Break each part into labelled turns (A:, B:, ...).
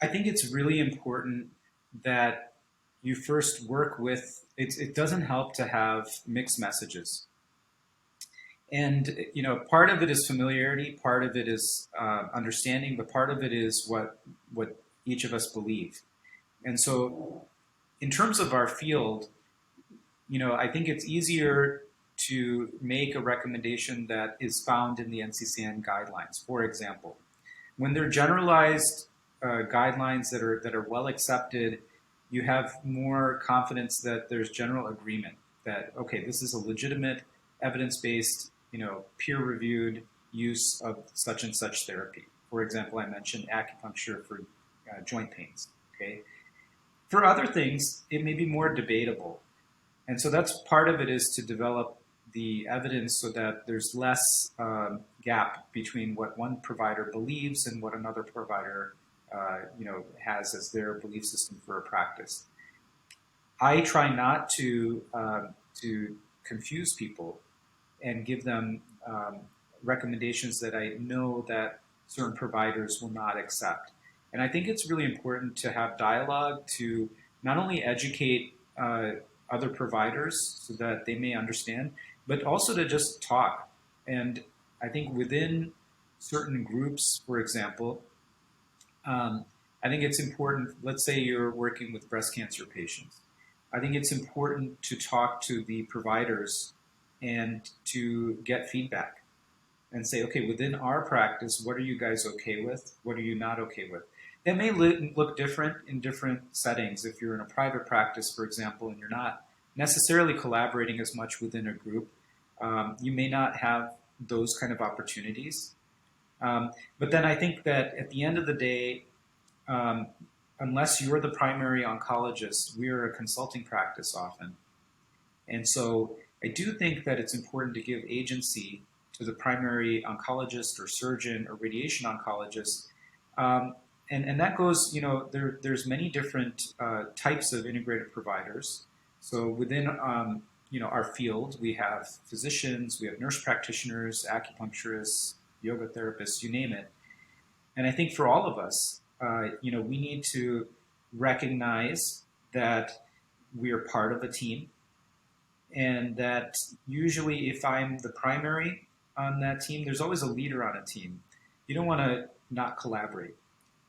A: I think it's really important that you first work with, it doesn't help to have mixed messages. And, part of it is familiarity, part of it is understanding, but part of it is what each of us believe. And so in terms of our field, I think it's easier to make a recommendation that is found in the NCCN guidelines. For example, when they're generalized guidelines that are well accepted, you have more confidence that there's general agreement that, okay, this is a legitimate, evidence-based, peer-reviewed use of such and such therapy. For example, I mentioned acupuncture for joint pains. Okay, for other things, it may be more debatable, and so that's part of it, is to develop the evidence so that there's less gap between what one provider believes and what another provider has as their belief system for a practice. I try not to confuse people and give them recommendations that I know that certain providers will not accept. And I think it's really important to have dialogue to not only educate other providers so that they may understand, but also to just talk. And I think within certain groups, for example, I think it's important, let's say you're working with breast cancer patients. I think it's important to talk to the providers and to get feedback and say, okay, within our practice, what are you guys okay with? What are you not okay with? That may look different in different settings. If you're in a private practice, for example, and you're not necessarily collaborating as much within a group, you may not have those kind of opportunities. But then I think that at the end of the day, unless you're the primary oncologist, we're a consulting practice often. And so I do think that it's important to give agency to the primary oncologist or surgeon or radiation oncologist. And that goes, there's many different types of integrative providers. So within, our field, we have physicians, we have nurse practitioners, acupuncturists, yoga therapists, you name it. And I think for all of us, we need to recognize that we are part of a team, and that usually if I'm the primary on that team, there's always a leader on a team. You don't want to not collaborate.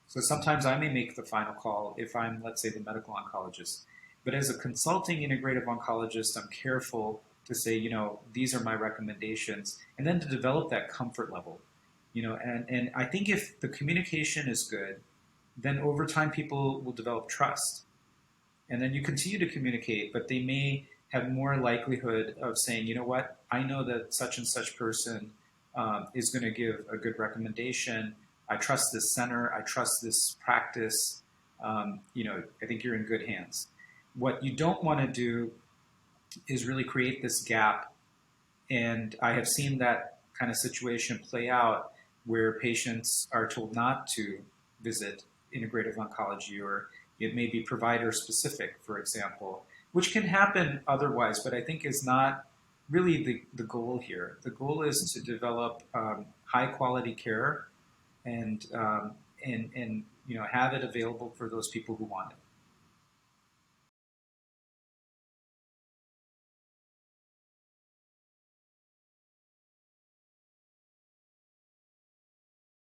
A: So sometimes I may make the final call if I'm, let's say, the medical oncologist. But as a consulting integrative oncologist, I'm careful to say, these are my recommendations, and then to develop that comfort level. And I think if the communication is good, then over time people will develop trust. And then you continue to communicate, but they may have more likelihood of saying, you know what, I know that such and such person is going to give a good recommendation. I trust this center. I trust this practice. I think you're in good hands. What you don't want to do is really create this gap. And I have seen that kind of situation play out where patients are told not to visit integrative oncology, or it may be provider specific, for example, which can happen otherwise, but I think is not really the goal here. The goal is to develop high quality care and have it available for those people who want it.